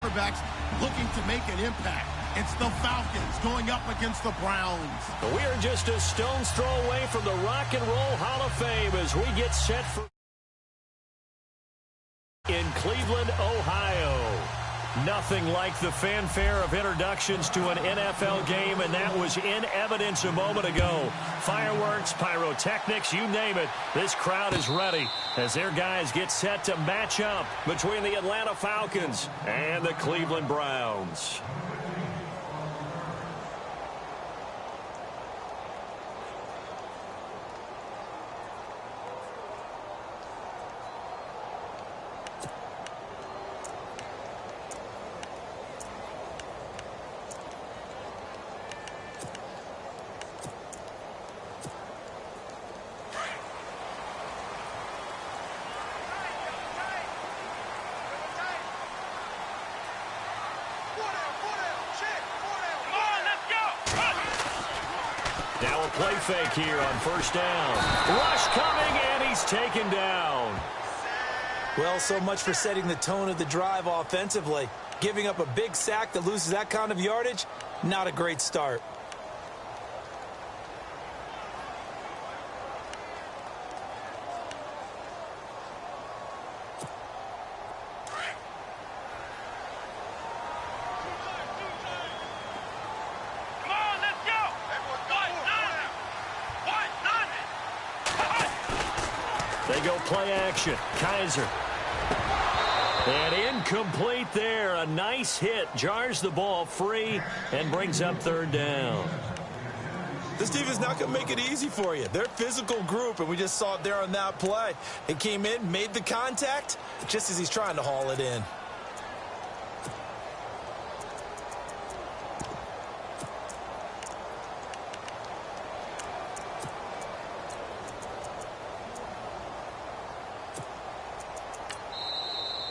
quarterbacks looking to make an impact. It's the Falcons going up against the Browns. We are just a stone's throw away from the Rock and Roll Hall of Fame as we get set for in Cleveland, Ohio. Nothing like the fanfare of introductions to an NFL game, and that was in evidence a moment ago. Fireworks, pyrotechnics, you name it. This crowd is ready as their guys get set to match up between the Atlanta Falcons and the Cleveland Browns. Now a play fake here on first down. Rush coming, and he's taken down. Well, so much for setting the tone of the drive offensively. Giving up a big sack that loses that kind of yardage, not a great start. They go play action. Kaiser. And incomplete there. A nice hit. Jars the ball free and brings up third down. This team is not going to make it easy for you. They're a physical group, and we just saw it there on that play. It came in, made the contact, just as he's trying to haul it in.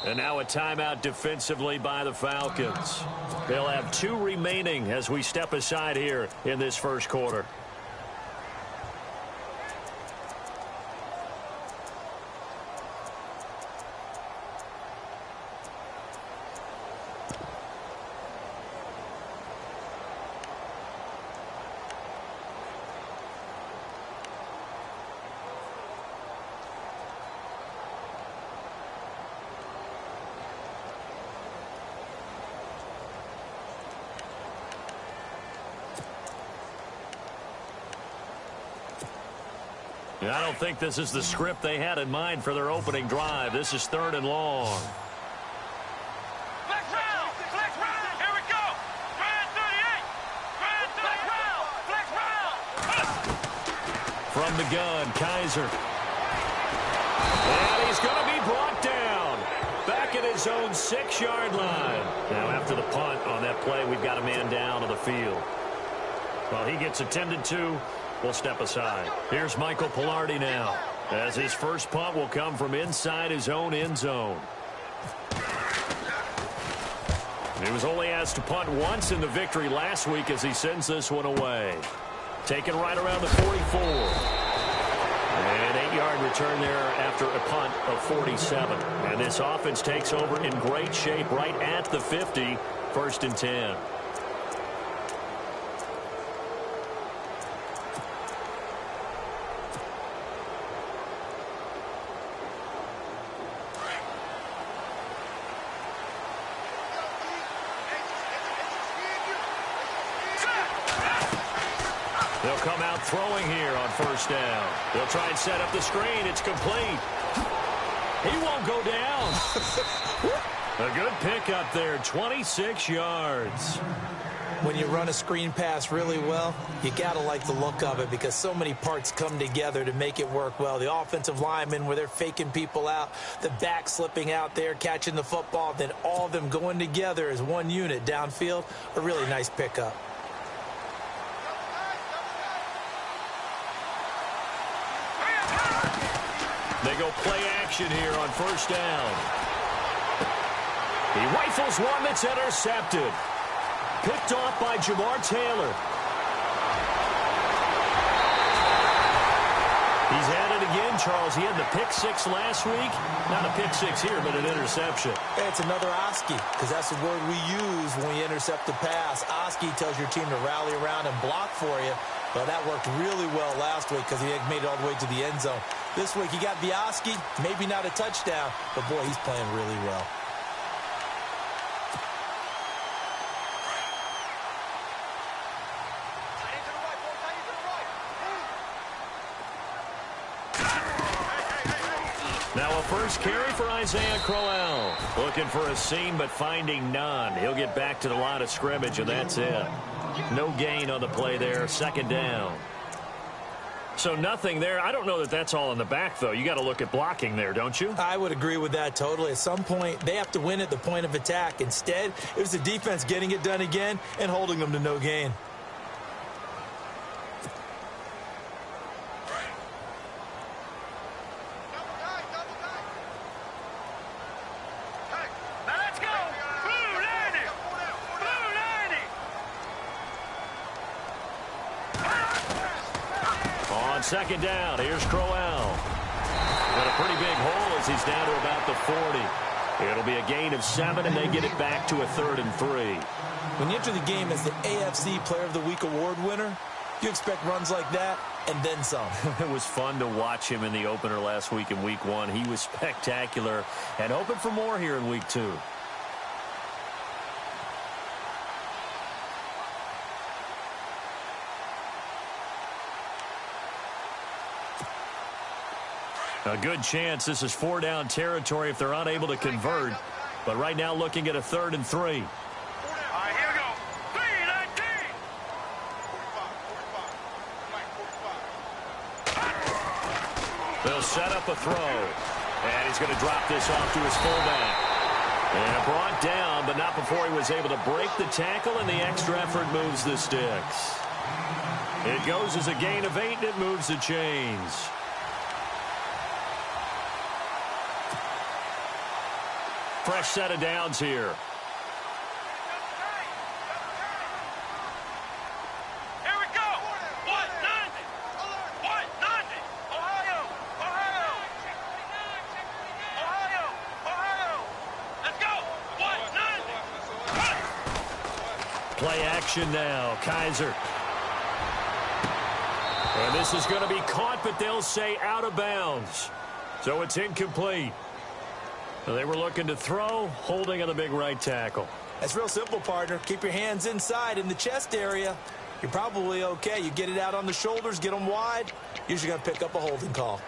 And now a timeout defensively by the Falcons. They'll have 2 remaining as we step aside here in this first quarter. I don't think this is the script they had in mind for their opening drive. This is 3rd and long. Flex round! Flex round! Here we go! Grand 38! Grand 30 round! Flex round! From the gun, Kaiser. And he's going to be brought down. Back at his own 6-yard line. Now after the punt on that play, we've got a man down on the field. Well, he gets attended to. We'll step aside. Here's Michael Pilardi now, as his first punt will come from inside his own end zone. He was only asked to punt once in the victory last week as he sends this one away. Taken right around the 44. An 8-yard return there after a punt of 47. And this offense takes over in great shape right at the 50, 1st and 10. They'll come out throwing here on first down. They'll try and set up the screen. It's complete. He won't go down. A good pick up there, 26 yards. When you run a screen pass really well, you got to like the look of it because so many parts come together to make it work well. The offensive linemen where they're faking people out, the back slipping out there, catching the football, then all of them going together as one unit downfield. A really nice pickup. They go play action here on first down. He rifles one that's intercepted. Picked off by Jamar Taylor. He's had it again, Charles. He had the pick six last week. Not a pick six here, but an interception. It's another Oski, because that's the word we use when we intercept the pass. Oski tells your team to rally around and block for you. Well, that worked really well last week because he made it all the way to the end zone. This week he got the Oski, maybe not a touchdown, but boy, he's playing really well. Now a first carry for Isaiah Crowell. Looking for a seam, but finding none. He'll get back to the line of scrimmage, and that's it. No gain on the play there. Second down. So nothing there. I don't know that that's all in the back, though. You got to look at blocking there, don't you? I would agree with that totally. At some point, they have to win at the point of attack. Instead, it was the defense getting it done again and holding them to no gain. Second down, here's Crowell. Got a pretty big hole as he's down to about the 40. It'll be a gain of 7, and they get it back to a 3rd and 3. When you enter the game as the AFC Player of the Week award winner, you expect runs like that and then some. It was fun to watch him in the opener last week in Week 1. He was spectacular and hoping for more here in Week 2. A good chance this is 4-down territory if they're unable to convert. But right now looking at a 3rd and 3. All right, here we go. 3-19. They'll set up a throw. And he's going to drop this off to his fullback. And brought down, but not before he was able to break the tackle, and the extra effort moves the sticks. It goes as a gain of 8, and it moves the chains. Fresh set of downs here. Here we go. 190. 190. Ohio. Ohio. Ohio. Ohio. Let's go. 190. Play action now. Kaiser. And this is going to be caught, but they'll say out of bounds. So it's incomplete. They were looking to throw, holding on the big right tackle. That's real simple, partner. Keep your hands inside in the chest area. You're probably okay. You get it out on the shoulders, get them wide. Usually going to pick up a holding call.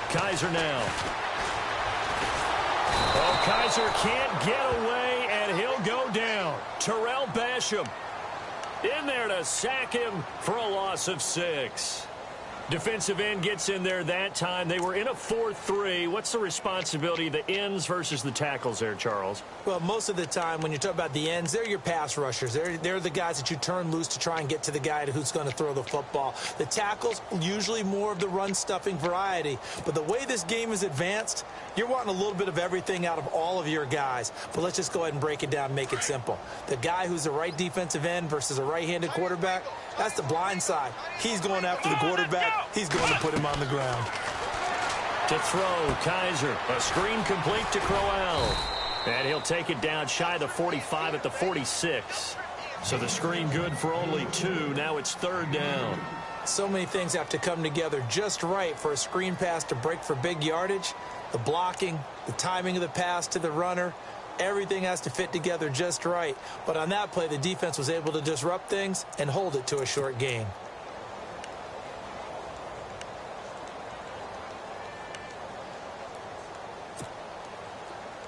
Kaiser now. Oh, Kaiser can't get away, and he'll go down. Terrell Basham in there to sack him for a loss of 6. Defensive end gets in there that time. They were in a 4-3. What's the responsibility of the ends versus the tackles there, Charles? Well, most of the time when you talk about the ends, they're your pass rushers. They're the guys that you turn loose to try and get to the guy who's going to throw the football. The tackles, usually more of the run-stuffing variety. But the way this game is advanced, you're wanting a little bit of everything out of all of your guys. But let's just go ahead and break it down and make it simple. The guy who's a right defensive end versus a right-handed quarterback, that's the blind side. He's going after the quarterback. He's going to put him on the ground. To throw, Kaiser. A screen complete to Crowell. And he'll take it down shy of the 45 at the 46. So the screen good for only 2. Now it's 3rd down. So many things have to come together just right for a screen pass to break for big yardage. The blocking, the timing of the pass to the runner, everything has to fit together just right. But on that play, the defense was able to disrupt things and hold it to a short gain.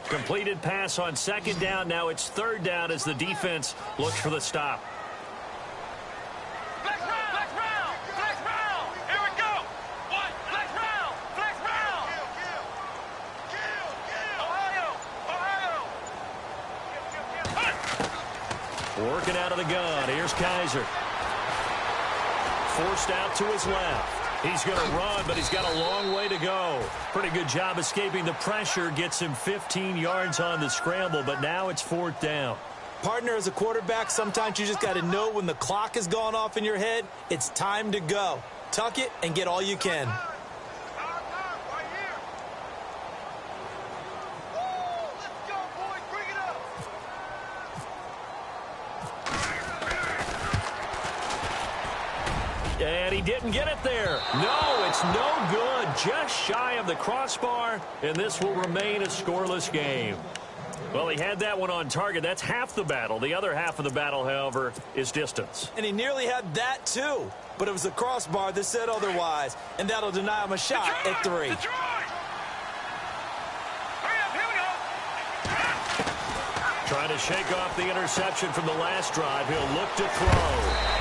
Completed pass on second down. Now it's third down as the defense looks for the stop. Flex round, flex round. Here we go. What? Flex round, flex round. Ohio. Working out of the gun. Here's Kaiser. Forced out to his left. He's going to run, but he's got a long way to go. Pretty good job escaping the pressure. Gets him 15 yards on the scramble, but now it's fourth down. Partner, as a quarterback, sometimes you just got to know when the clock has gone off in your head, it's time to go. Tuck it and get all you can. And he didn't get it there. No, it's no good. Just shy of the crossbar, and this will remain a scoreless game. Well, he had that one on target. That's half the battle. The other half of the battle, however, is distance. And he nearly had that, too. But it was the crossbar that said otherwise, and that'll deny him a shot at 3. Trying to shake off the interception from the last drive. He'll look to throw.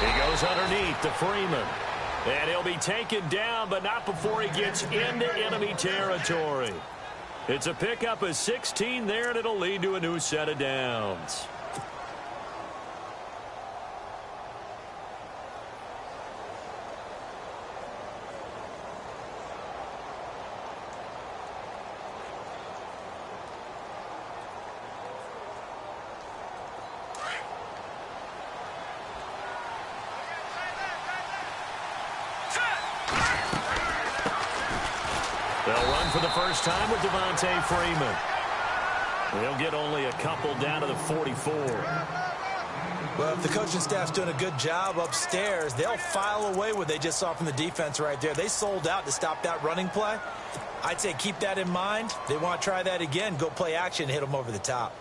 He goes underneath to Freeman. And he'll be taken down, but not before he gets into enemy territory. It's a pickup of 16 there, and it'll lead to a new set of downs. They'll run for the first time with Devontae Freeman. They'll get only a couple down to the 44. Well, if the coaching staff's doing a good job upstairs, they'll file away what they just saw from the defense right there. They sold out to stop that running play. I'd say keep that in mind. They want to try that again. Go play action, hit them over the top.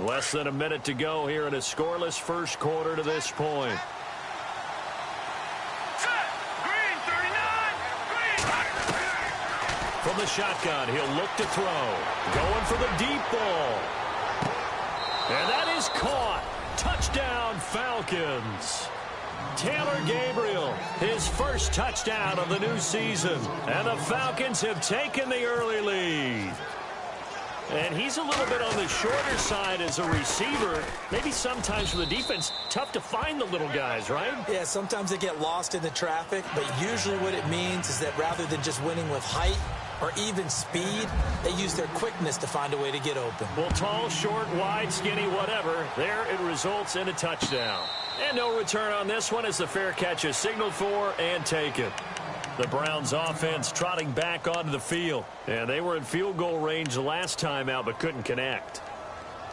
Less than a minute to go here in a scoreless first quarter to this point. Green, 39. Green. From the shotgun, he'll look to throw. Going for the deep ball. And that is caught. Touchdown, Falcons. Taylor Gabriel, his first touchdown of the new season. And the Falcons have taken the early lead. And he's a little bit on the shorter side as a receiver. Maybe sometimes for the defense, tough to find the little guys, right? Yeah, sometimes they get lost in the traffic, but usually what it means is that rather than just winning with height or even speed, they use their quickness to find a way to get open. Well, tall, short, wide, skinny, whatever, there it results in a touchdown. And no return on this one as the fair catch is signaled for and taken. The Browns offense trotting back onto the field. And they were in field goal range last time out but couldn't connect.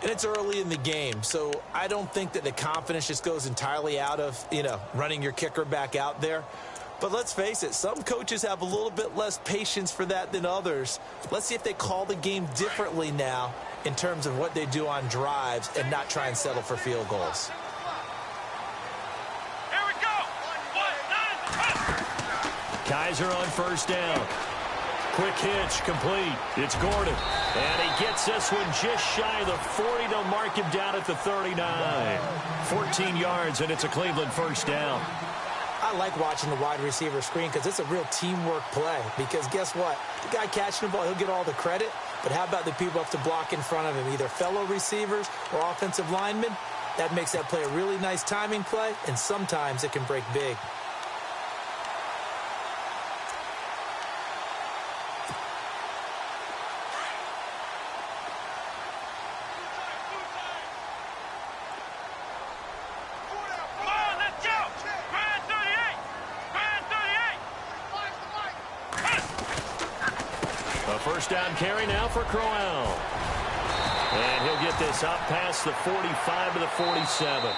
And it's early in the game, so I don't think that the confidence just goes entirely out of, running your kicker back out there. But let's face it, some coaches have a little bit less patience for that than others. Let's see if they call the game differently now in terms of what they do on drives and not try and settle for field goals. Kaiser on first down. Quick hitch, complete. It's Gordon. And he gets this one just shy of the 40. They'll mark him down at the 39. 14 yards, and it's a Cleveland first down. I like watching the wide receiver screen because it's a real teamwork play. Because guess what? The guy catching the ball, he'll get all the credit. But how about the people up to block in front of him, either fellow receivers or offensive linemen? That makes that play a really nice timing play, and sometimes it can break big. First down carry now for Crowell. And he'll get this up past the 45 to the 47.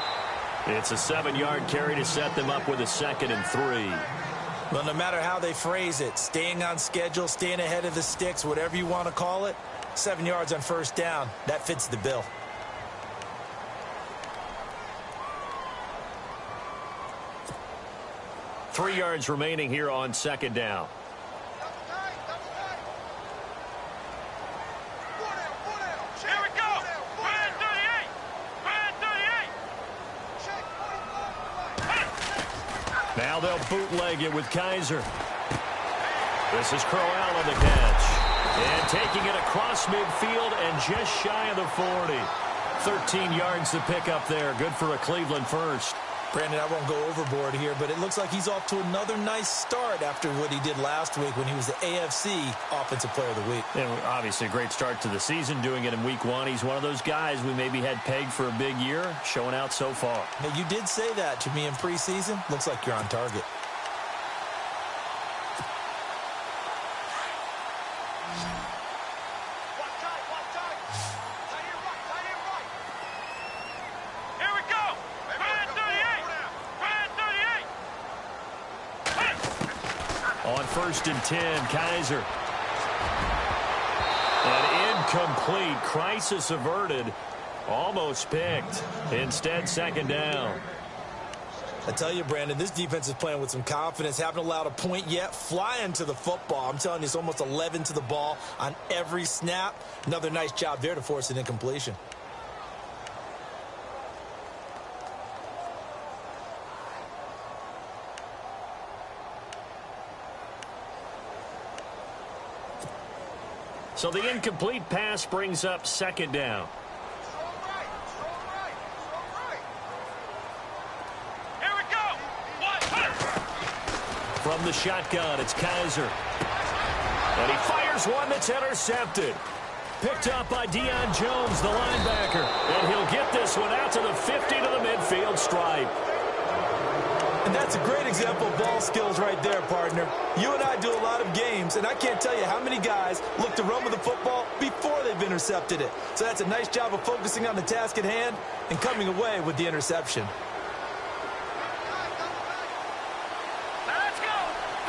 It's a 7-yard carry to set them up with a 2nd and 3. Well, no matter how they phrase it, staying on schedule, staying ahead of the sticks, whatever you want to call it, 7 yards on first down, that fits the bill. 3 yards remaining here on second down. Here we go. Brand 38. Brand 38. Now they'll bootleg it with Kaiser. This is Crowell on the catch. And taking it across midfield and just shy of the 40. 13 yards to pick up there. Good for a Cleveland first. Brandon, I won't go overboard here, but it looks like he's off to another nice start after what he did last week when he was the AFC Offensive Player of the Week. And obviously a great start to the season, doing it in week 1. He's one of those guys we maybe had pegged for a big year, showing out so far. Now, you did say that to me in preseason. Looks like you're on target. Here we go. Brand 38. Brand 38. On 1st and 10, Kaiser. An incomplete. Crisis averted. Almost picked. Instead, second down. I tell you, Brandon, this defense is playing with some confidence. Haven't allowed a point yet. Flying to the football. I'm telling you, it's almost 11 to the ball on every snap. Another nice job there to force an incompletion. So the incomplete pass brings up second down. Here we go. From the shotgun, it's Kaiser. And he fires one that's intercepted. Picked up by Deion Jones, the linebacker. And he'll get this one out to the 50 to the midfield stripe. And that's a great example of ball skills right there, partner. You and I do a lot of games, and I can't tell you how many guys look to run with the football before they've intercepted it. So that's a nice job of focusing on the task at hand and coming away with the interception. Let's go.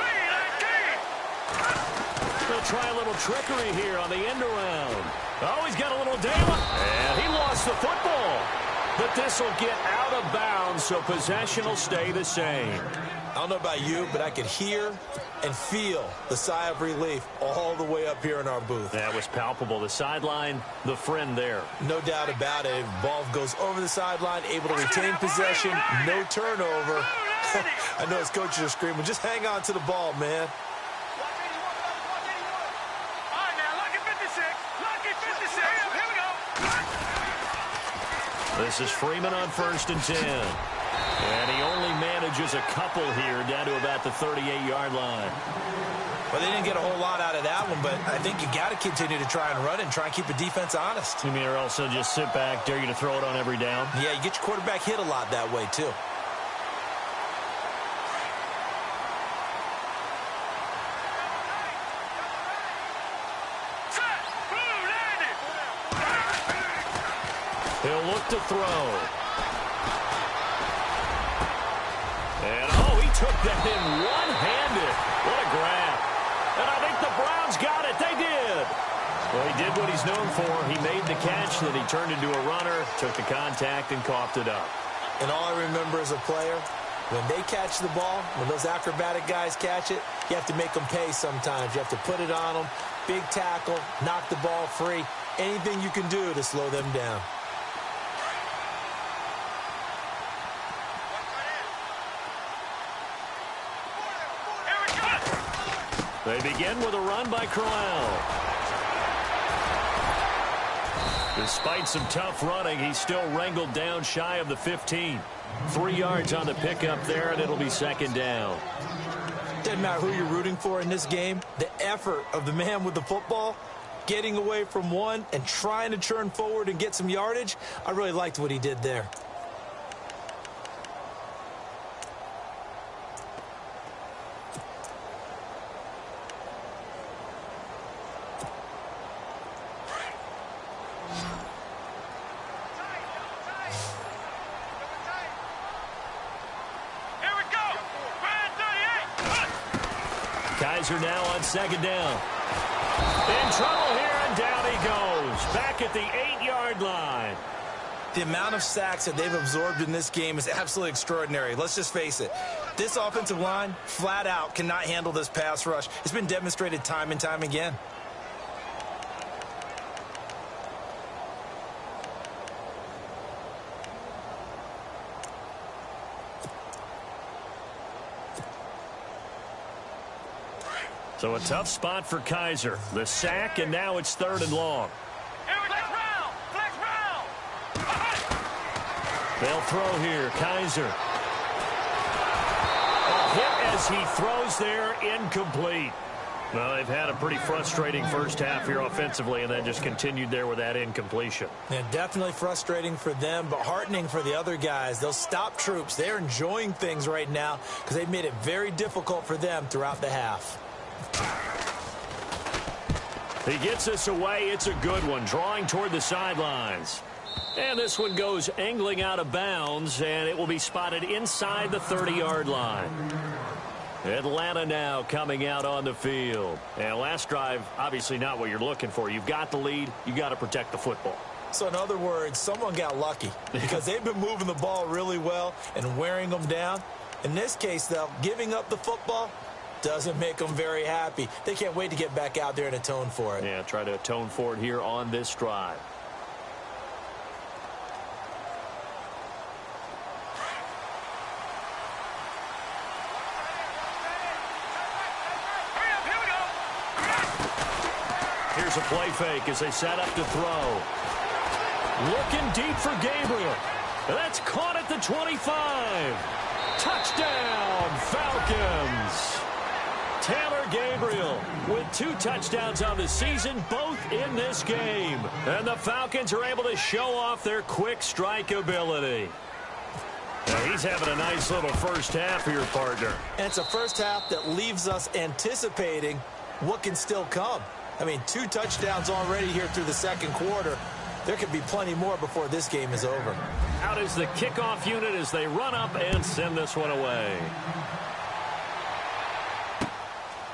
3-19. They'll try a little trickery here on the end around. Oh, he's got a little daylight. And he lost the football. But this will get out of bounds, so possession will stay the same. I don't know about you, but I could hear and feel the sigh of relief all the way up here in our booth. That was palpable. The sideline, the friend there. No doubt about it. Ball goes over the sideline, able to retain possession, no turnover. I know his coaches are screaming, just hang on to the ball, man. All right, now, lucky 56. Lucky 56. Here we go. This is Freeman on 1st and 10. And he only manages a couple here down to about the 38-yard line. Well, they didn't get a whole lot out of that one, but I think you got to continue to try and run and try and keep the defense honest. You mean or also just sit back, dare you to throw it on every down? Yeah, you get your quarterback hit a lot that way, too. Set. Blue landed. He'll look to throw. And, oh, he took that in one-handed. What a grab. And I think the Browns got it. They did. Well, he did what he's known for. He made the catch, then he turned into a runner, took the contact, and coughed it up. And all I remember as a player, when they catch the ball, when those acrobatic guys catch it, you have to make them pay sometimes. You have to put it on them, big tackle, knock the ball free, anything you can do to slow them down. They begin with a run by Crowell. Despite some tough running, he's still wrangled down shy of the 15. 3 yards on the pickup there, and it'll be second down. Doesn't matter who you're rooting for in this game. The effort of the man with the football, getting away from one and trying to turn forward and get some yardage, I really liked what he did there. Kaiser now on second down. In trouble here, and down he goes. Back at the 8-yard line. The amount of sacks that they've absorbed in this game is absolutely extraordinary. Let's just face it. This offensive line, flat out, cannot handle this pass rush. It's been demonstrated time and time again. So a tough spot for Kaiser. The sack, and now it's 3rd and long. Flex round. They'll throw here. Kaiser. A hit as he throws there, incomplete. Well, they've had a pretty frustrating first half here offensively and then just continued there with that incompletion. Yeah, definitely frustrating for them, but heartening for the other guys. Those stop troops, they're enjoying things right now because they've made it very difficult for them throughout the half. He gets this away. It's a good one, drawing toward the sidelines. And this one goes angling out of bounds, and it will be spotted inside the 30-yard line. Atlanta now coming out on the field. And last drive, obviously not what you're looking for. You've got the lead. You got to protect the football. So in other words, someone got lucky because they've been moving the ball really well and wearing them down. In this case, though, giving up the football doesn't make them very happy. They can't wait to get back out there and atone for it. Yeah, try to atone for it here on this drive. Here's a play fake as they set up to throw. Looking deep for Gabriel. That's caught at the 25. Touchdown, Falcons. Taylor Gabriel with 2 touchdowns on the season, both in this game. And the Falcons are able to show off their quick strike ability. Now he's having a nice little first half here, partner. And it's a first half that leaves us anticipating what can still come. I mean, 2 touchdowns already here through the second quarter. There could be plenty more before this game is over. Out is the kickoff unit as they run up and send this one away.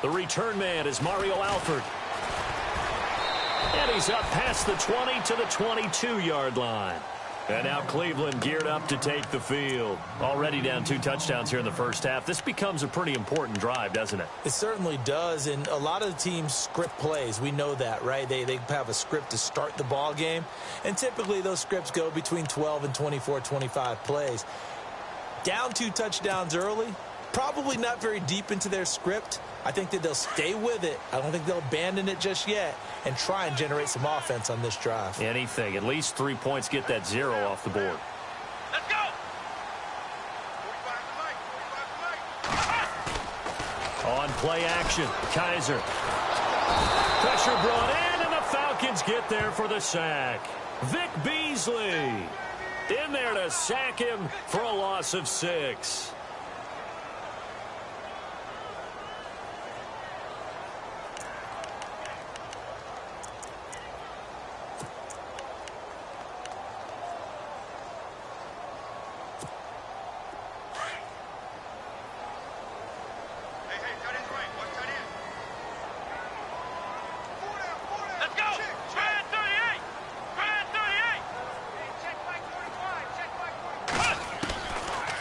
The return man is Mario Alford. And he's up past the 20 to the 22-yard line. And now Cleveland geared up to take the field. Already down 2 touchdowns here in the first half. This becomes a pretty important drive, doesn't it? It certainly does, and a lot of the teams script plays. We know that, right? They have a script to start the ball game, and typically those scripts go between 12 and 24, 25 plays. Down 2 touchdowns early, probably not very deep into their script. I think that they'll stay with it. I don't think they'll abandon it just yet and try and generate some offense on this drive. Anything. At least 3 points, get that 0 off the board. Let's go. On play action, Kaiser. Pressure brought in, and the Falcons get there for the sack. Vic Beasley in there to sack him for a loss of 6.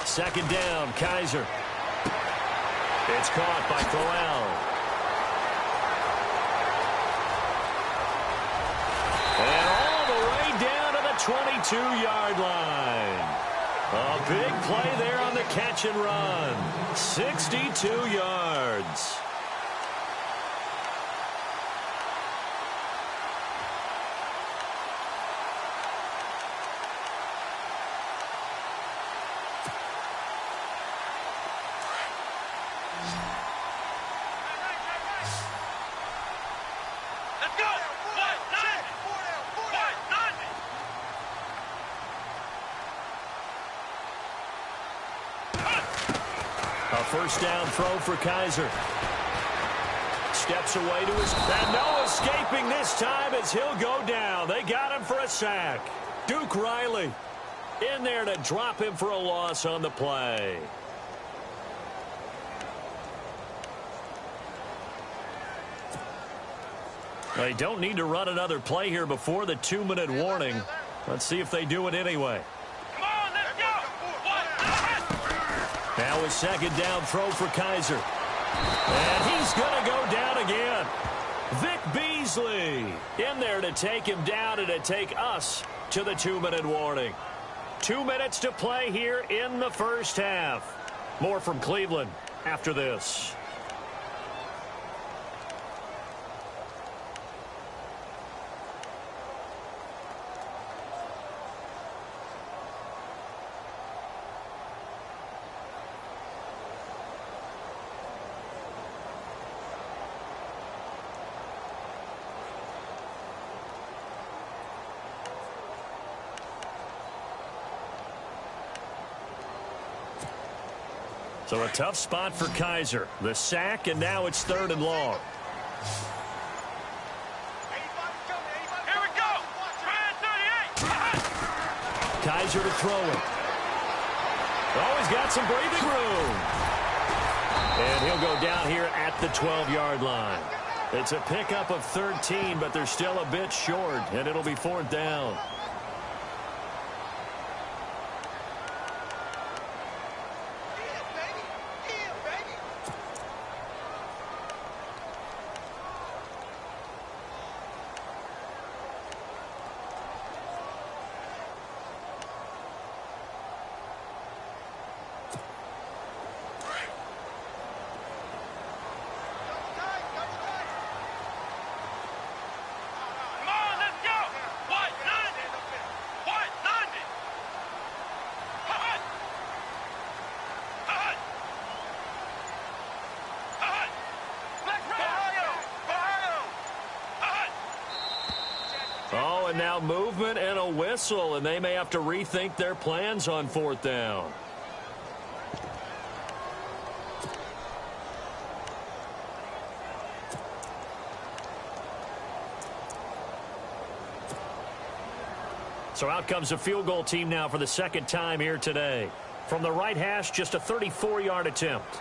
Second down, Kaiser. It's caught by Crowell. And all the way down to the 22-yard line. A big play there on the catch and run. 62 yards. A first down throw for Kaiser. Steps away to his... And no escaping this time as he'll go down. They got him for a sack. Duke Riley in there to drop him for a loss on the play. They don't need to run another play here before the 2-minute warning. Let's see if they do it anyway. Come on, let's go. Now Now a second down throw for Kaiser. And he's going to go down again. Vic Beasley in there to take him down and to take us to the 2-minute warning. 2 minutes to play here in the first half. More from Cleveland after this. So a tough spot for Kaiser. The sack, and now it's 3rd and long. Here we go. Brand 38. Kaiser to throw it. Oh, he's got some breathing room. And he'll go down here at the 12-yard line. It's a pickup of 13, but they're still a bit short, and it'll be 4th down. Oh, and now movement and a whistle, and they may have to rethink their plans on 4th down. So out comes a field goal team now for the 2nd time here today. From the right hash, just a 34-yard attempt.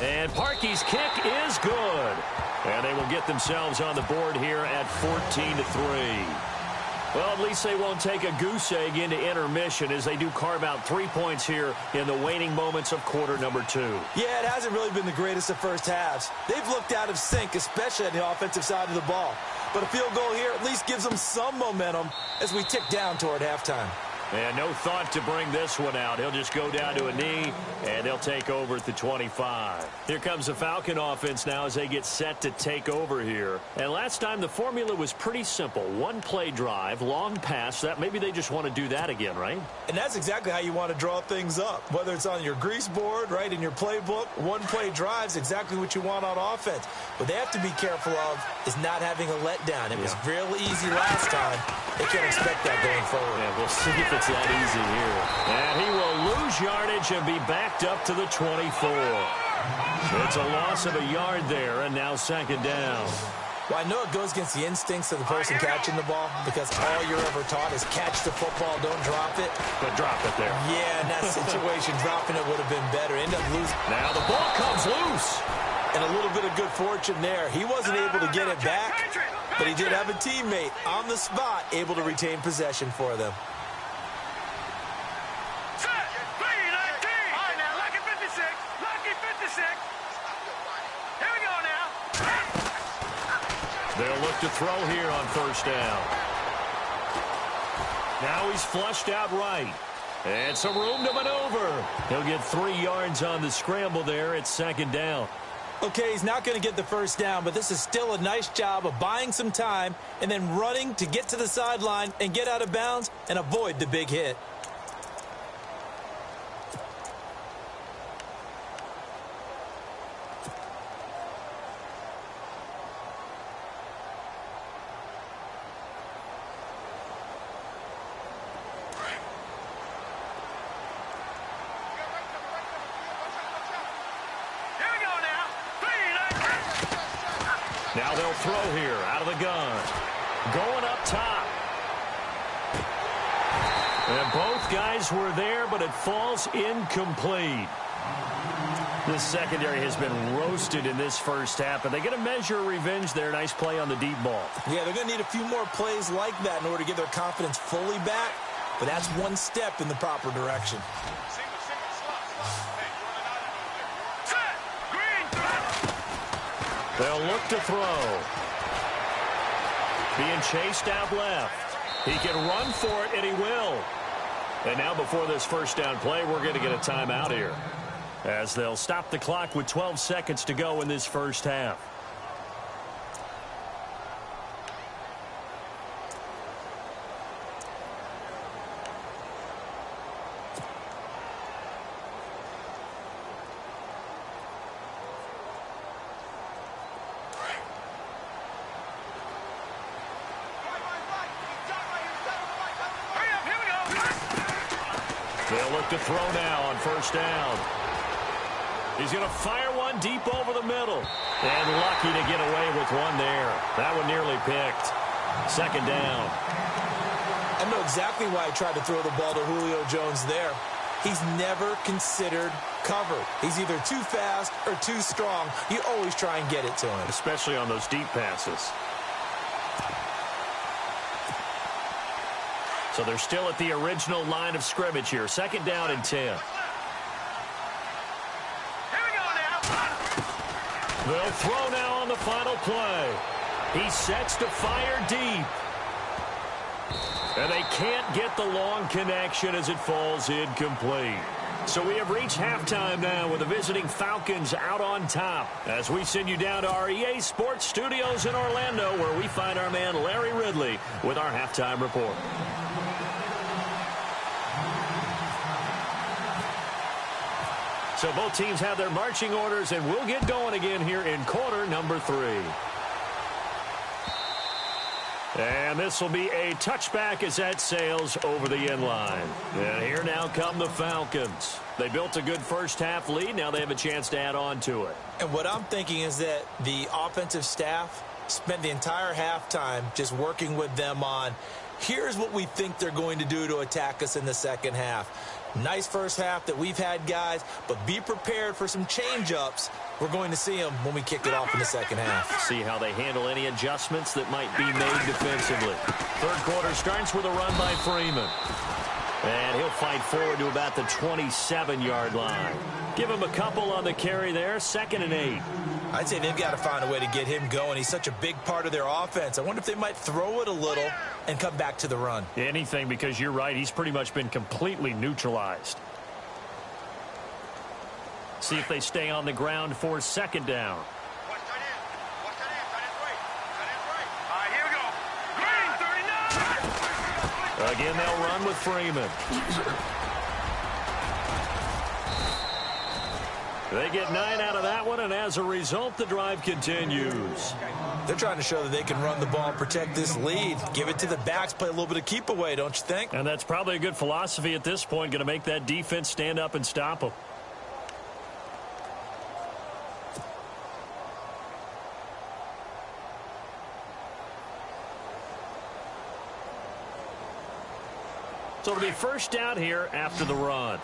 And Parkey's kick is good. And they will get themselves on the board here at 14-3. Well, at least they won't take a goose egg into intermission as they do carve out 3 points here in the waning moments of quarter number 2. Yeah, it hasn't really been the greatest of first halves. They've looked out of sync, especially on the offensive side of the ball. But a field goal here at least gives them some momentum as we tick down toward halftime. And no thought to bring this one out. He'll just go down to a knee, and they'll take over at the 25. Here comes the Falcon offense now as they get set to take over here. And last time, the formula was pretty simple. One play drive, long pass. That maybe they just want to do that again, right? And that's exactly how you want to draw things up. Whether it's on your grease board, right, in your playbook, one play drive is exactly what you want on offense. What they have to be careful of is not having a letdown. It was real easy last time. They can't expect that going forward. Yeah, we'll see if it's that easy here. And he will lose yardage and be backed up to the 24. It's a loss of a yard there, and now 2nd down. Well, I know it goes against the instincts of the person catching the ball because all you're ever taught is catch the football, don't drop it. But drop it there. Yeah, in that situation, dropping it would have been better. End up losing. Now the ball comes loose. And a little bit of good fortune there. He wasn't able to get it back, but he did have a teammate on the spot able to retain possession for them. They'll look to throw here on 1st down. Now he's flushed out right. And some room to maneuver. He'll get 3 yards on the scramble there at 2nd down. Okay, he's not going to get the 1st down, but this is still a nice job of buying some time and then running to get to the sideline and get out of bounds and avoid the big hit. Now they'll throw here out of the gun. Going up top. And both guys were there, but it falls incomplete. This secondary has been roasted in this first half, but they get a measure of revenge there. Nice play on the deep ball. Yeah, they're going to need a few more plays like that in order to get their confidence fully back, but that's one step in the proper direction. They'll look to throw. Being chased out left. He can run for it, and he will. And now before this first down play, we're going to get a timeout here, as they'll stop the clock with 12 seconds to go in this first half. They'll look to throw now on first down. He's going to fire one deep over the middle. And lucky to get away with one there. That one nearly picked. Second down. I know exactly why he tried to throw the ball to Julio Jones there. He's never considered cover. He's either too fast or too strong. You always try and get it to him. Especially on those deep passes. So they're still at the original line of scrimmage here. Second down and 10. They'll throw now on the final play. He sets to fire deep. And they can't get the long connection as it falls incomplete. So we have reached halftime now with the visiting Falcons out on top, as we send you down to our EA Sports Studios in Orlando, where we find our man Larry Ridley with our halftime report. So both teams have their marching orders, and we'll get going again here in quarter number 3. And this will be a touchback as that sails over the end line. And here now come the Falcons. They built a good first half lead. Now they have a chance to add on to it. And what I'm thinking is that the offensive staff spent the entire halftime just working with them on, here's what we think they're going to do to attack us in the second half. Nice first half that we've had, guys, but be prepared for some change-ups. We're going to see them when we kick it off in the second half. See how they handle any adjustments that might be made defensively. Third quarter starts with a run by Freeman. And he'll fight forward to about the 27-yard line. Give him a couple on the carry there, 2nd and 8. I'd say they've got to find a way to get him going. He's such a big part of their offense. I wonder if they might throw it a little and come back to the run. Anything, because you're right. He's pretty much been completely neutralized. See if they stay on the ground for second down. Again, they'll run with Freeman. They get 9 out of that one, and as a result, the drive continues. They're trying to show that they can run the ball and protect this lead. Give it to the backs, play a little bit of keep away, don't you think? And that's probably a good philosophy at this point, going to make that defense stand up and stop them. So it'll be first down here after the run.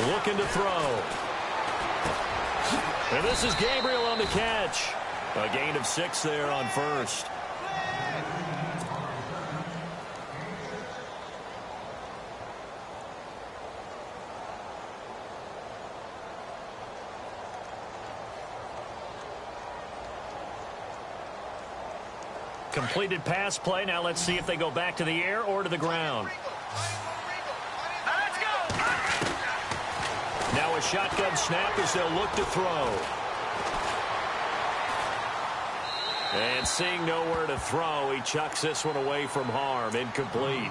Looking to throw. And this is Gabriel on the catch. A gain of 6 there on first. Completed pass play. Now let's see if they go back to the air or to the ground. Now a shotgun snap as they'll look to throw. And seeing nowhere to throw, he chucks this one away from harm. Incomplete.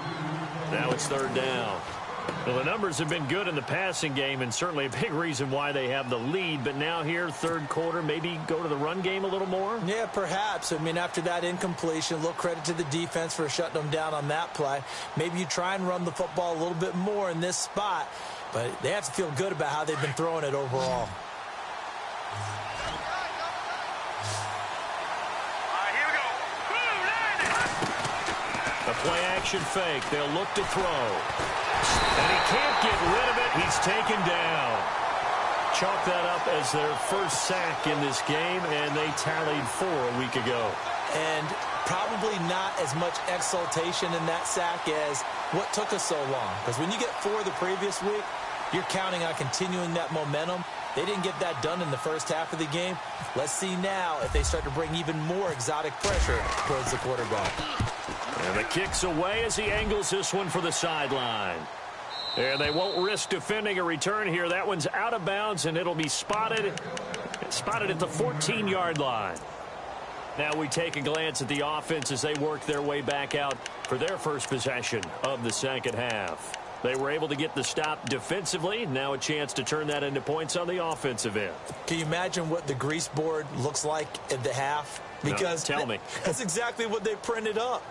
Now it's third down. Well, the numbers have been good in the passing game, and certainly a big reason why they have the lead. But now here, third quarter, maybe go to the run game a little more? Yeah, perhaps. I mean, after that incompletion, a little credit to the defense for shutting them down on that play. Maybe you try and run the football a little bit more in this spot. But they have to feel good about how they've been throwing it overall. play action fake. They'll look to throw. And he can't get rid of it. He's taken down. Chalk that up as their first sack in this game, and they tallied 4 a week ago. And probably not as much exultation in that sack as what took us so long. Because when you get 4 the previous week, you're counting on continuing that momentum. They didn't get that done in the first half of the game. Let's see now if they start to bring even more exotic pressure towards the quarterback. And the kick's away as he angles this one for the sideline. And they won't risk defending a return here. That one's out of bounds, and it'll be spotted at the 14-yard line. Now we take a glance at the offense as they work their way back out for their first possession of the second half. They were able to get the stop defensively. Now a chance to turn that into points on the offensive end. Can you imagine what the grease board looks like at the half? Because no, tell me. That's exactly what they printed up.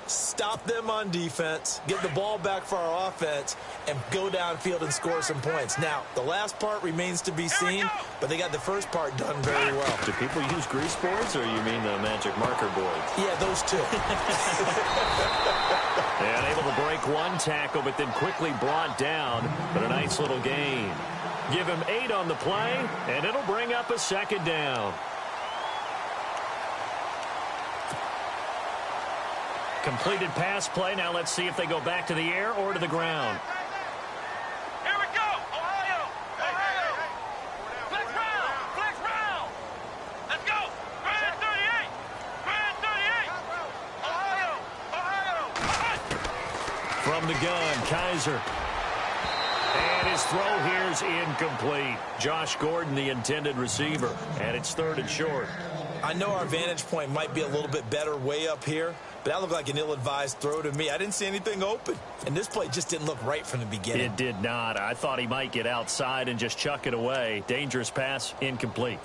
Stop them on defense, get the ball back for our offense, and go downfield and score some points. Now, the last part remains to be seen, but they got the first part done very well. Do people use grease boards, or you mean the magic marker boards? Yeah, those two. And able to break one tackle, but then quickly brought down, but a nice little gain. Give him 8 on the play, and it'll bring up a second down. Completed pass play. Now let's see if they go back to the air or to the ground. Here we go. Ohio. Ohio. Flex round. Flex round. Let's go. Grand 38. Grand 38. Ohio. Ohio. From the gun, Kaiser. And his throw here's incomplete. Josh Gordon, the intended receiver. And it's 3rd and short. I know our vantage point might be a little bit better way up here, but that looked like an ill-advised throw to me. I didn't see anything open, and this play just didn't look right from the beginning. It did not. I thought he might get outside and just chuck it away. Dangerous pass, incomplete.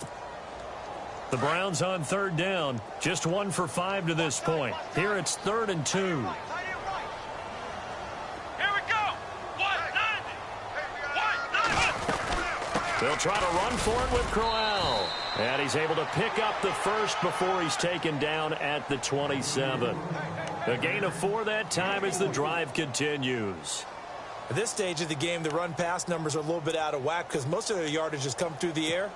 The Browns on 3rd down, just 1 for 5 to this point. Here it's 3rd and 2. Here we go. 190. 190. They'll try to run for it with Crowell. And he's able to pick up the first before he's taken down at the 27. A gain of 4 that time as the drive continues. At this stage of the game, the run-pass numbers are a little bit out of whack because most of their yardage has come through the air.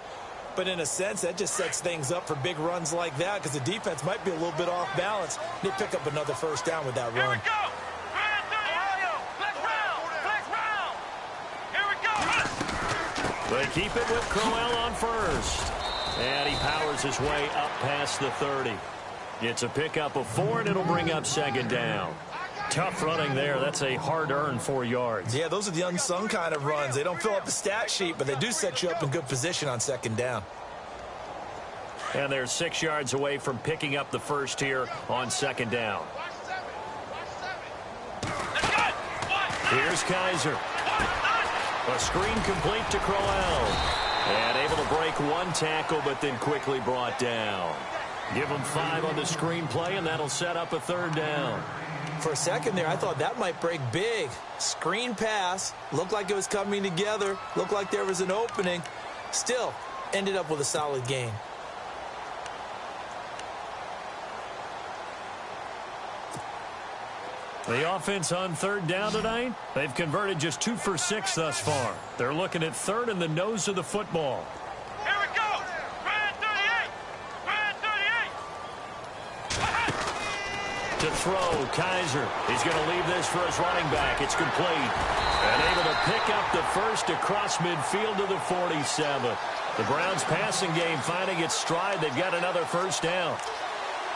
But in a sense, that just sets things up for big runs like that because the defense might be a little bit off balance. They pick up another first down with that Here run. we go. Grand 38. Ohio. Flex round. Flex round. Here we go. They keep it with Crowell on first. And he powers his way up past the 30. It's a pickup of 4, and it'll bring up 2nd down. Tough running there. That's a hard-earned 4 yards. Yeah, those are the unsung kind of runs. They don't fill up the stat sheet, but they do set you up in good position on 2nd down. And they're 6 yards away from picking up the first here on 2nd down. Here's Kaiser. A screen complete to Crowell. And able to break one tackle, but then quickly brought down. Give him 5 on the screen play, and that'll set up a 3rd down. For a second there, I thought that might break big. Screen pass. Looked like it was coming together. Looked like there was an opening. Still, ended up with a solid gain. The offense on 3rd down tonight, they've converted just 2 for 6 thus far. They're looking at 3rd in the nose of the football. Here we go. Grand 38. Grand 38. To throw, Kaiser. He's going to leave this for his running back. It's complete. And able to pick up the first across midfield to the 47. The Browns passing game finding its stride. They've got another first down.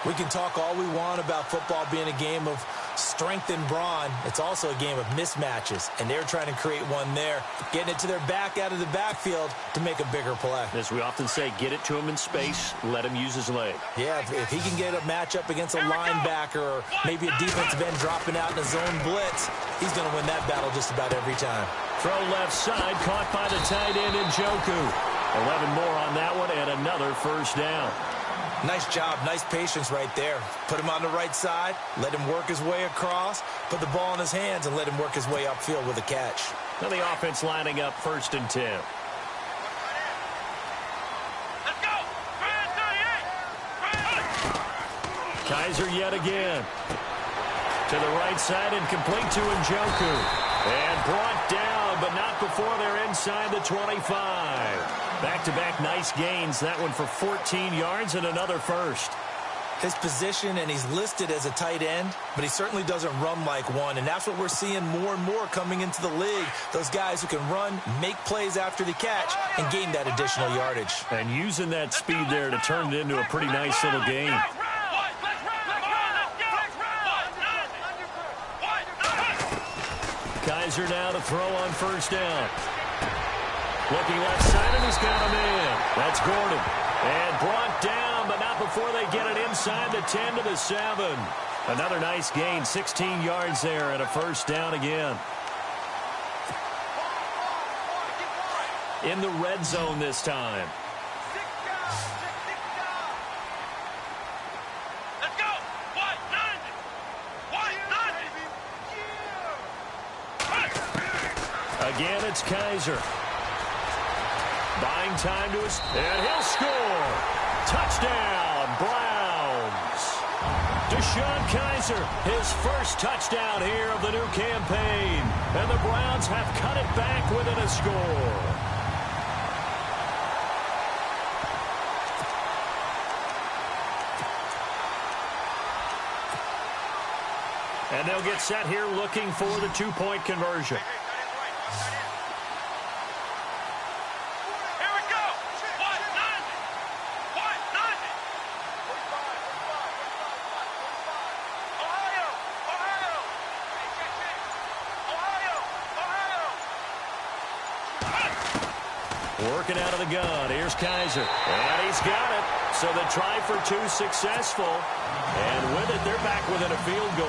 We can talk all we want about football being a game of strength and brawn. It's also a game of mismatches, and they're trying to create one there, getting it to their back out of the backfield to make a bigger play. As we often say, get it to him in space, let him use his leg. Yeah, if he can get a matchup against a linebacker or maybe a defensive end dropping out in a zone blitz, he's going to win that battle just about every time. Throw left side, caught by the tight end Njoku. 11 more on that one, and another first down. Nice job, nice patience right there. Put him on the right side, let him work his way across, put the ball in his hands, and let him work his way upfield with a catch. Now the offense lining up 1st and 10. Let's go. Grand 38. Kaiser yet again. To the right side and complete to Njoku. And brought down, but not before they're inside the 25. Back-to-back nice gains. That one for 14 yards and another first. His position, and he's listed as a tight end, but he certainly doesn't run like one, and that's what we're seeing more and more coming into the league. Those guys who can run, make plays after the catch, and gain that additional yardage. And using that speed there to turn it into a pretty nice little game. Kaiser now to throw on first down. Looking left side, and he's got a man. That's Gordon. And brought down, but not before they get it inside the 10 to the 7. Another nice gain, 16 yards there, and a first down again. In the red zone this time. Let's go. Again, it's Kaiser. Buying time to us, and he'll score. Touchdown, Browns. DeShone Kaiser, his first touchdown here of the new campaign. And the Browns have cut it back within a score. And they'll get set here looking for the two-point conversion. Working out of the gun. Here's Kaiser. And he's got it. So the try for two successful. And with it, they're back within a field goal.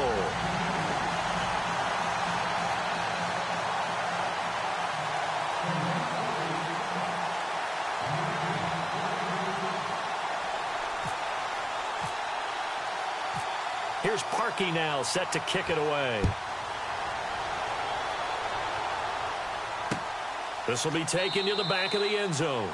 Here's Parkey now, set to kick it away. This will be taken to the back of the end zone.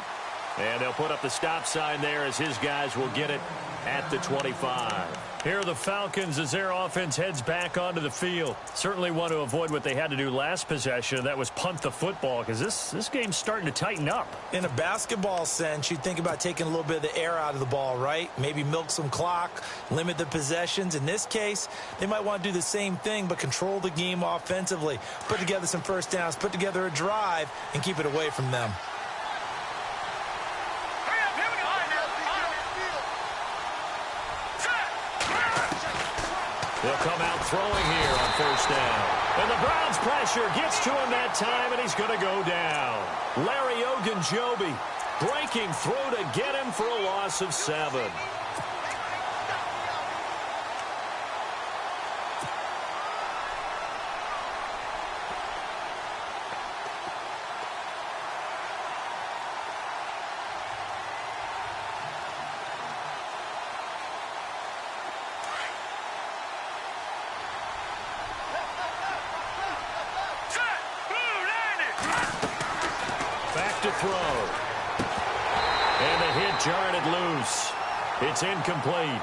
And they'll put up the stop sign there as his guys will get it at the 25. Here are the Falcons as their offense heads back onto the field. Certainly want to avoid what they had to do last possession. That was punt the football, because this game's starting to tighten up. In a basketball sense, you think about taking a little bit of the air out of the ball, right? Maybe milk some clock, limit the possessions. In this case, they might want to do the same thing, but control the game offensively. Put together some first downs, put together a drive, and keep it away from them. They'll come out throwing here on first down. And the Browns pressure gets to him that time, and he's going to go down. Larry Ogunjobi breaking through to get him for a loss of 7. To throw. And the hit jarred it loose. It's incomplete.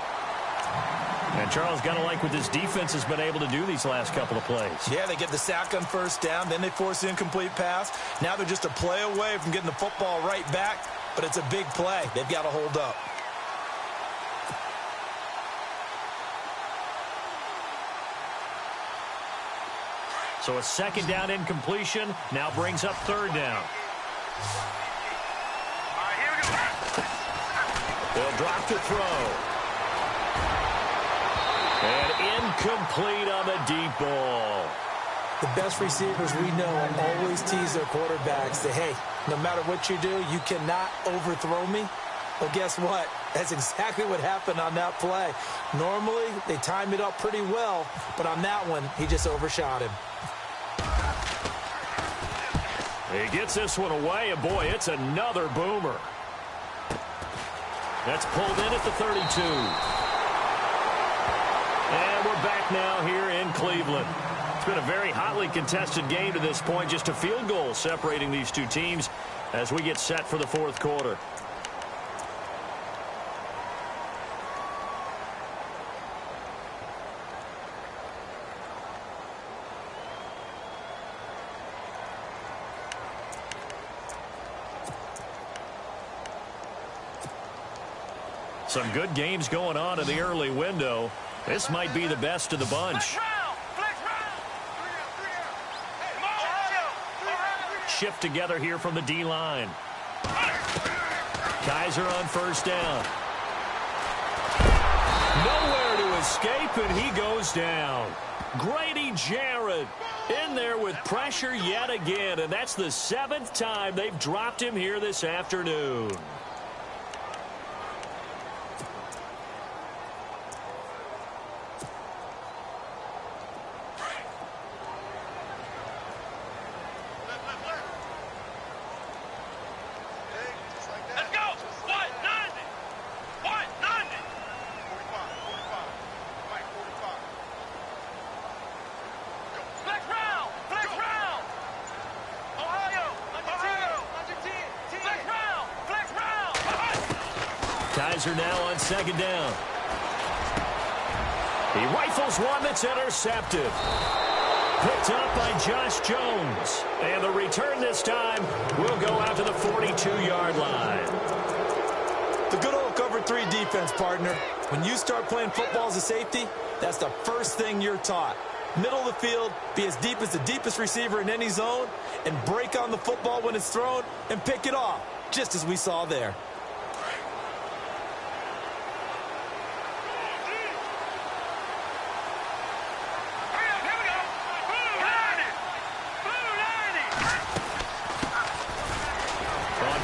And Charles, got to like what this defense has been able to do these last couple of plays. Yeah, they get the sack on first down, then they force the incomplete pass. Now they're just a play away from getting the football right back, but it's a big play. They've got to hold up. So a second down incompletion now brings up third down. They'll drop to throw. And incomplete on the deep ball. The best receivers we know always tease their quarterbacks. Say, hey, no matter what you do, you cannot overthrow me. Well, guess what? That's exactly what happened on that play. Normally, they time it up pretty well, but on that one, he just overshot him. He gets this one away, and boy, it's another boomer. That's pulled in at the 32. And we're back now here in Cleveland. It's been a very hotly contested game to this point. Just a field goal separating these two teams as we get set for the fourth quarter. Some good games going on in the early window. This might be the best of the bunch. Shift together here from the D-line. Kaiser on first down. Nowhere to escape, and he goes down. Grady Jarrett in there with pressure yet again, and that's the 7th time they've dropped him here this afternoon. Kaiser now on second down. He rifles one that's intercepted. Picked up by Josh Jones. And the return this time will go out to the 42-yard line. The good old cover 3 defense, partner. When you start playing football as a safety, that's the first thing you're taught. Middle of the field, be as deep as the deepest receiver in any zone, and break on the football when it's thrown and pick it off, just as we saw there.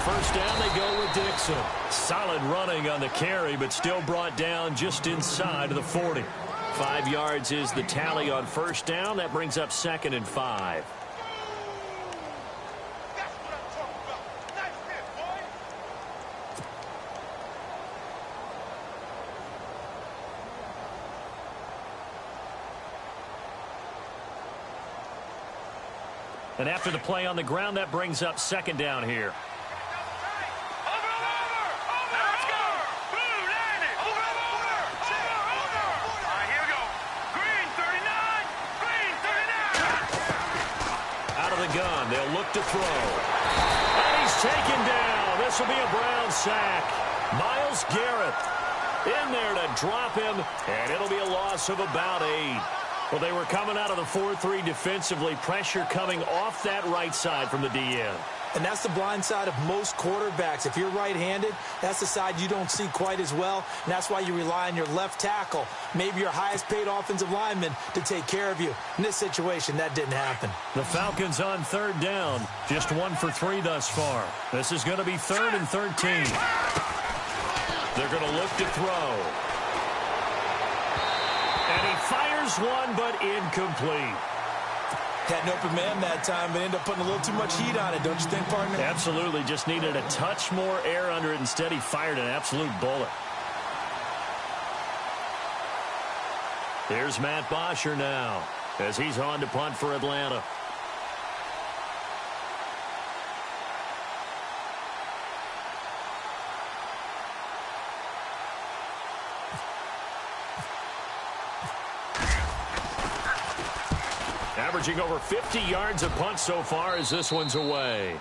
First down, they go with Dixon. Solid running on the carry, but still brought down just inside of the 40. 5 yards is the tally on first down. That brings up 2nd and 5. That's what I'm talking about. Nice hit, boy. And after the play on the ground, that brings up 2nd down here. Gun. They'll look to throw. And he's taken down. This will be a Brown sack. Myles Garrett in there to drop him, and it'll be a loss of about 8. Well, they were coming out of the 4-3 defensively. Pressure coming off that right side from the DN. And that's the blind side of most quarterbacks. If you're right-handed, that's the side you don't see quite as well. And that's why you rely on your left tackle, maybe your highest-paid offensive lineman, to take care of you. In this situation, that didn't happen. The Falcons on 3rd down. Just 1 for 3 thus far. This is going to be 3rd and 13. They're going to look to throw. And he fires one, but incomplete. Had an open man that time, but ended up putting a little too much heat on it, don't you think, partner? Absolutely. Just needed a touch more air under it. Instead, he fired an absolute bullet. Here's Matt Bosher now as he's on to punt for Atlanta. Averaging over 50 yards a punt so far as this one's away.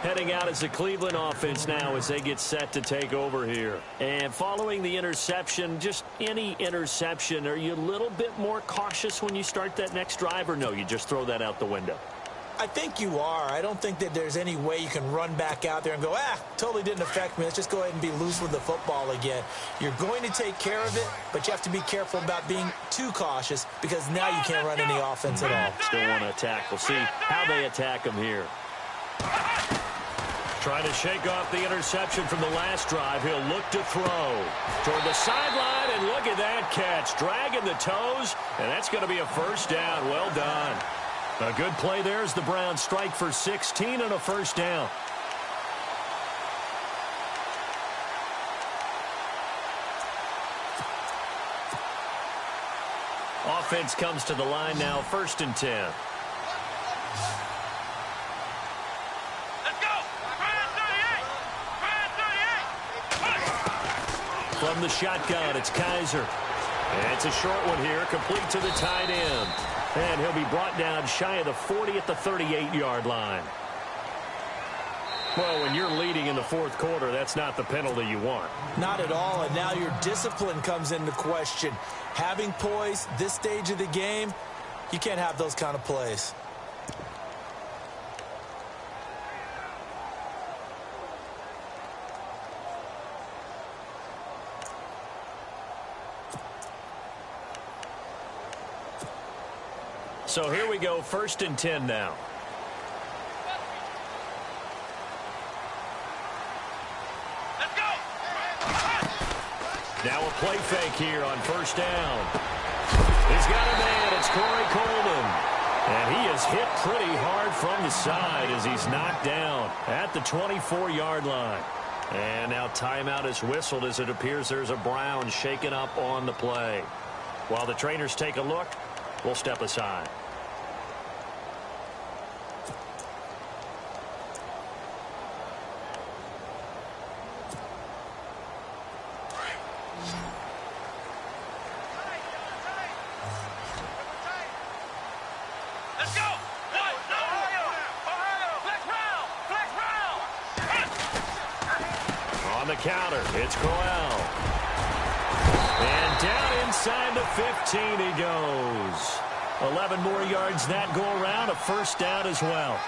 Heading out as the Cleveland offense now as they get set to take over here. And following the interception, just any interception, are you a little bit more cautious when you start that next drive, or no, you just throw that out the window? I think you are. I don't think that there's any way you can run back out there and go, totally didn't affect me. Let's just go ahead and be loose with the football again. You're going to take care of it, but you have to be careful about being too cautious because now you can't run any offense at all. Still want to attack. We'll see how they attack him here. Trying to shake off the interception from the last drive. He'll look to throw toward the sideline, and look at that catch. Dragging the toes, and that's going to be a first down. Well done. A good play there as the Browns strike for 16 and a first down. Offense comes to the line now, 1st and 10. Let's go! Brand 38! From the shotgun, it's Kaiser. And it's a short one here, complete to the tight end. And he'll be brought down shy of the 40 at the 38-yard line. Well, when you're leading in the fourth quarter, that's not the penalty you want. Not at all, and now your discipline comes into question. Having poise this stage of the game, you can't have those kind of plays. So here we go, 1st and 10 now. Let's go. Now a play fake here on 1st down. He's got a man. It's Corey Coleman. And he is hit pretty hard from the side as he's knocked down at the 24-yard line. And now timeout is whistled as it appears there's a Brown shaken up on the play. While the trainers take a look, we'll step aside. Let's go. One, Ohio. Flex round. Flex round. On the counter, it's Crowell. And down inside the 15 he goes. 11 more yards that go around, a 1st down as well.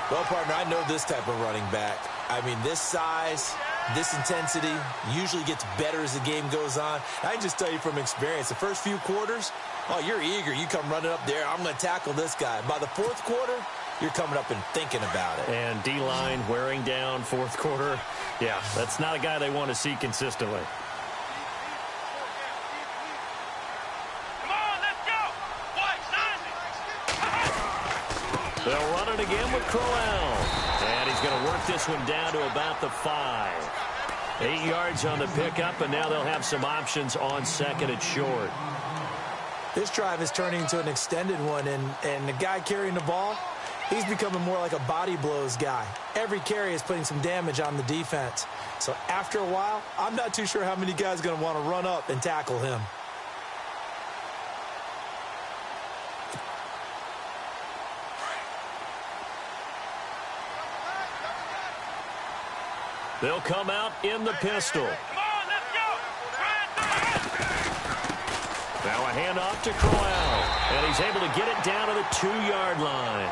Well, partner, I know this type of running back. I mean, this size, this intensity usually gets better as the game goes on. I can just tell you from experience, the first few quarters, oh, you're eager. You come running up there, I'm going to tackle this guy. By the fourth quarter, you're coming up and thinking about it. And D-line wearing down fourth quarter. Yeah, that's not a guy they want to see consistently. Come on, let's go. White, sign They'll run it again with Crowell. And he's going to work this one down to about the 5. 8 yards on the pickup, and now they'll have some options on 2nd and short. This drive is turning into an extended one, and the guy carrying the ball, he's becoming more like a body blows guy. Every carry is putting some damage on the defense. So after a while, I'm not too sure how many guys are going to want to run up and tackle him. They'll come out in the pistol. Come on, let's go. Now a handoff to Crowell. And he's able to get it down to the 2-yard line.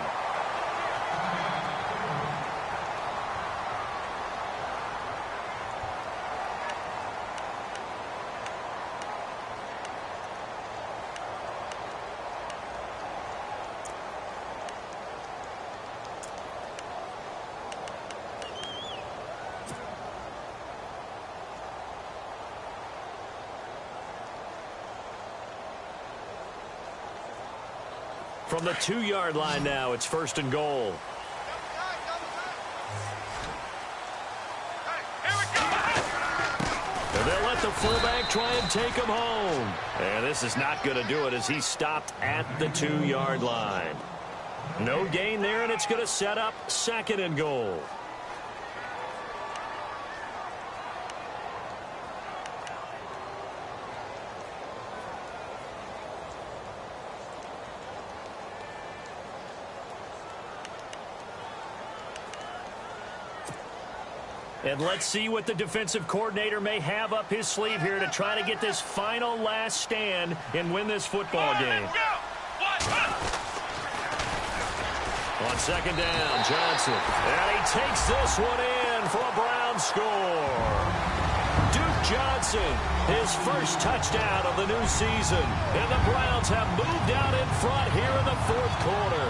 From the 2-yard line now, it's 1st and goal. And they'll let the fullback try and take him home. And this is not going to do it as he's stopped at the 2-yard line. No gain there, and it's going to set up 2nd and goal. And let's see what the defensive coordinator may have up his sleeve here to try to get this final last stand and win this football game. On 2nd down, Johnson. And he takes this one in for a Brown score. Duke Johnson, his first touchdown of the new season. And the Browns have moved out in front here in the fourth quarter.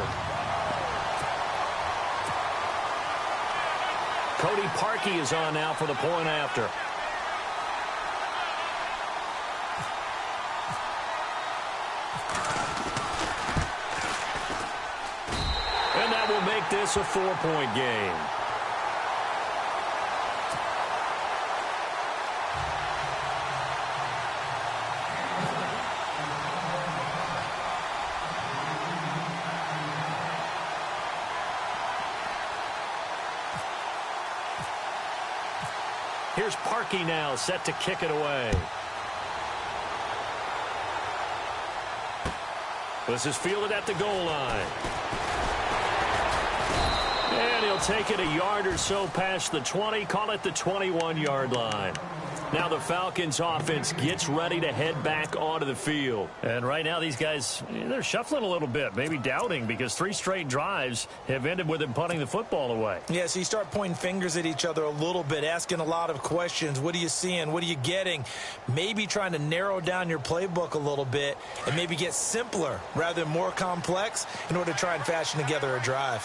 Cody Parkey is on now for the point after. And that will make this a 4-point game. Here's Parkey now, set to kick it away. This is fielded at the goal line. And he'll take it a yard or so past the 20, call it the 21-yard line. Now the Falcons offense gets ready to head back onto the field. And right now these guys, they're shuffling a little bit, maybe doubting, because 3 straight drives have ended with them punting the football away. Yeah, so you start pointing fingers at each other a little bit, asking a lot of questions. What are you seeing? What are you getting? Maybe trying to narrow down your playbook a little bit and maybe get simpler rather than more complex in order to try and fashion together a drive.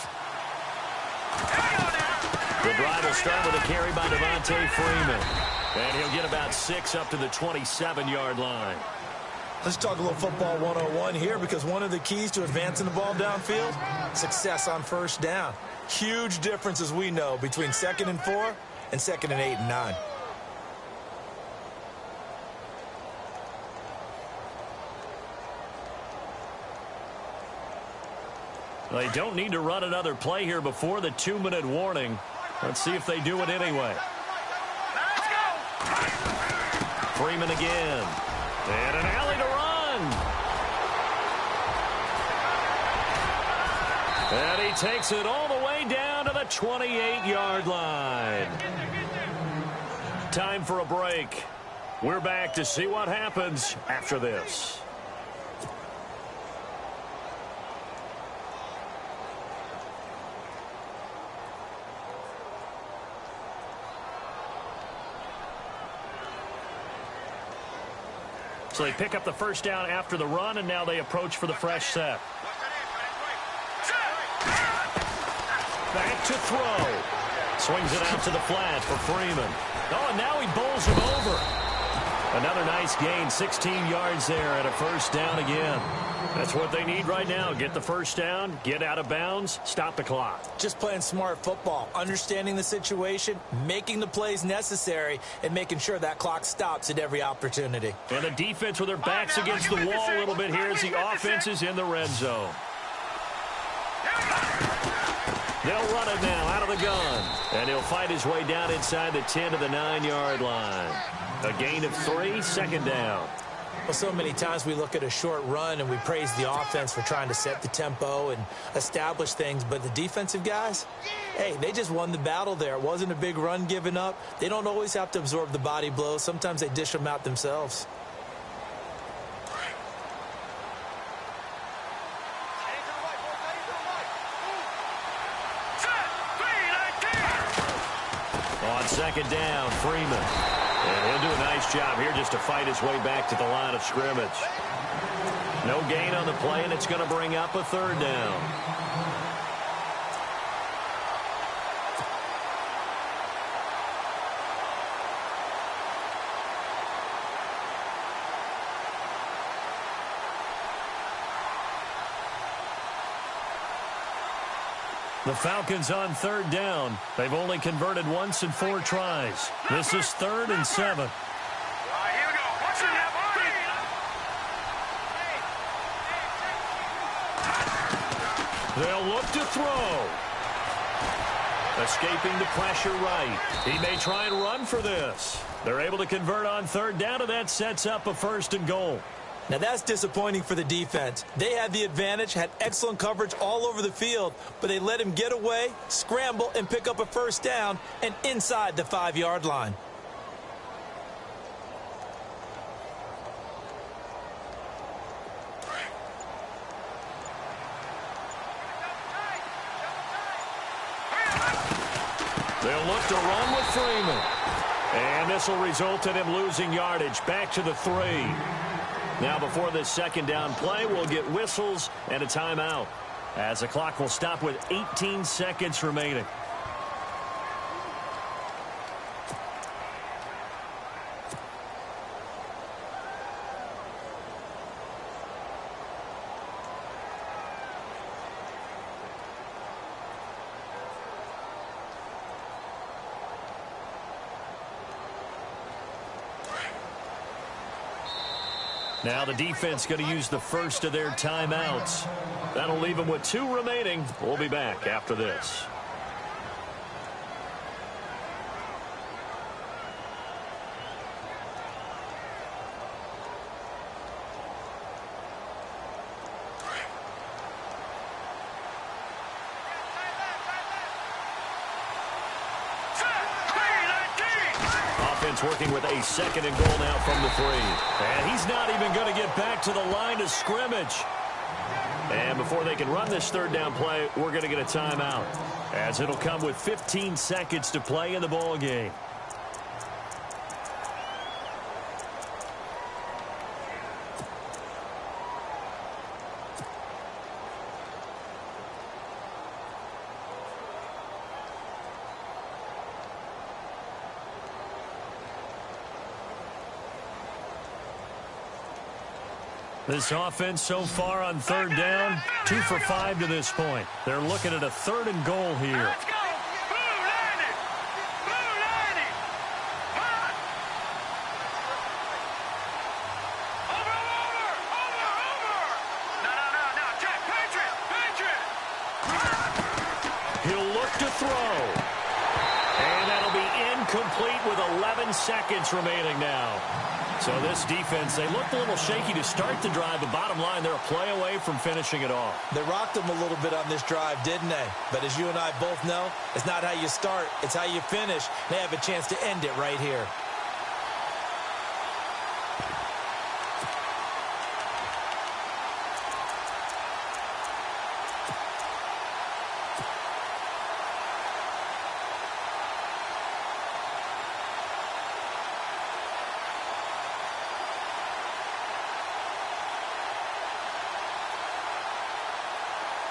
The drive will start with a carry by Devontae Freeman. And he'll get about 6 up to the 27-yard line. Let's talk a little football 101 here, because one of the keys to advancing the ball downfield, success on first down. Huge difference, as we know, between 2nd and 4 and 2nd and 8 and 9. They don't need to run another play here before the 2-minute warning. Let's see if they do it anyway. Freeman again. And an alley to run. And he takes it all the way down to the 28-yard line. Time for a break. We're back to see what happens after this. So they pick up the first down after the run, and now they approach for the fresh set. Back to throw. Swings it out to the flat for Freeman. Oh, and now he bowls him over. Another nice gain, 16 yards there, and a first down again. That's what they need right now. Get the first down, get out of bounds, stop the clock. Just playing smart football, understanding the situation, making the plays necessary, and making sure that clock stops at every opportunity. And the defense with their backs against the wall a little bit here as the offense is in the red zone. They'll run it now out of the gun. And he'll fight his way down inside the 10 to the 9-yard line. A gain of 3, second down. Well, so many times we look at a short run and we praise the offense for trying to set the tempo and establish things, but the defensive guys, hey, they just won the battle there. It wasn't a big run given up. They don't always have to absorb the body blows. Sometimes they dish them out themselves. On second down, Freeman. And he'll do a nice job here just to fight his way back to the line of scrimmage. No gain on the play, and it's going to bring up a third down. The Falcons on third down. They've only converted once in 4 tries. This is 3rd and 7. Here we go. Watch it now, They'll look to throw. Escaping the pressure right. He may try and run for this. They're able to convert on third down, and that sets up a 1st and goal. Now, that's disappointing for the defense. They had the advantage, had excellent coverage all over the field, but they let him get away, scramble, and pick up a first down and inside the 5-yard line. They'll look to run with Freeman. And this will result in him losing yardage back to the 3. Now, before this second down play, we'll get whistles and a timeout, as the clock will stop with 18 seconds remaining. Now the defense going to use the first of their timeouts. That'll leave them with 2 remaining. We'll be back after this. offense working with a second and goal now from the 3. And he's not even going to get back to the line of scrimmage. And before they can run this third down play, we're going to get a timeout, as it'll come with 15 seconds to play in the ball game. This offense so far on third down, 2 for 5 to this point. They're looking at a 3rd and goal here. Let's go. Blue landed. Blue landed. Hot. Over. No. Check. Patriot. He'll look to throw. And that'll be incomplete with 11 seconds remaining now. So this defense, they looked a little shaky to start the drive, but bottom line, they're a play away from finishing it off. They rocked them a little bit on this drive, didn't they? But as you and I both know, it's not how you start, it's how you finish. They have a chance to end it right here.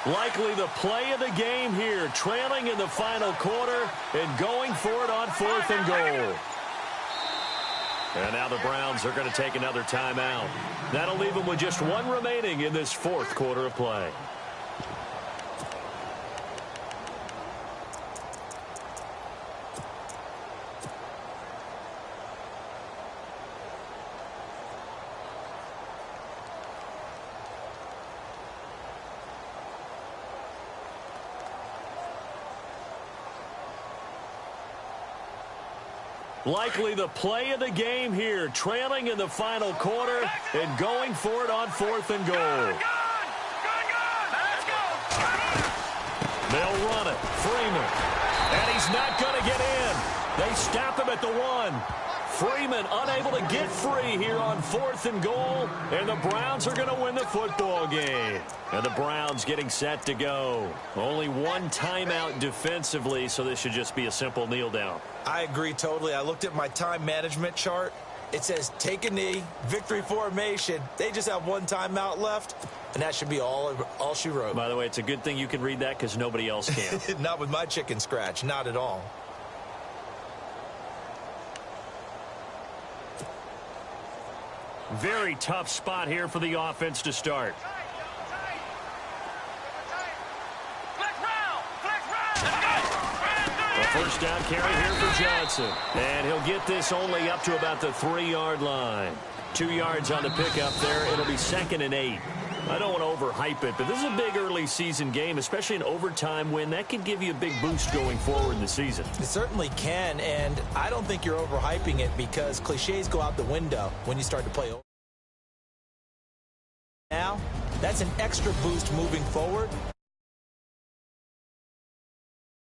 Likely the play of the game here, trailing in the final quarter and going for it on 4th and goal. And now the Browns are going to take another timeout. That'll leave them with just 1 remaining in this 4th quarter of play. Likely the play of the game here, trailing in the final quarter and going for it on 4th and goal. Good. Let's go. They'll run it. Freeman. And he's not going to get in. They stop him at the 1. Freeman unable to get free here on 4th and goal, and the Browns are going to win the football game. And the Browns getting set to go. Only 1 timeout defensively, so this should just be a simple kneel down. I agree totally. I looked at my time management chart. It says take a knee, victory formation. They just have 1 timeout left, and that should be all she wrote. By the way, it's a good thing you can read that because nobody else can. Not with my chicken scratch, not at all. Very tough spot here for the offense to start. A first down carry here for Johnson. And he'll get this only up to about the 3-yard line. 2 yards on the pickup there. It'll be 2nd and 8. I don't want to overhype it, but this is a big early season game, especially an overtime win. That can give you a big boost going forward in the season. It certainly can, and I don't think you're overhyping it because cliches go out the window when you start to play. Now, that's an extra boost moving forward.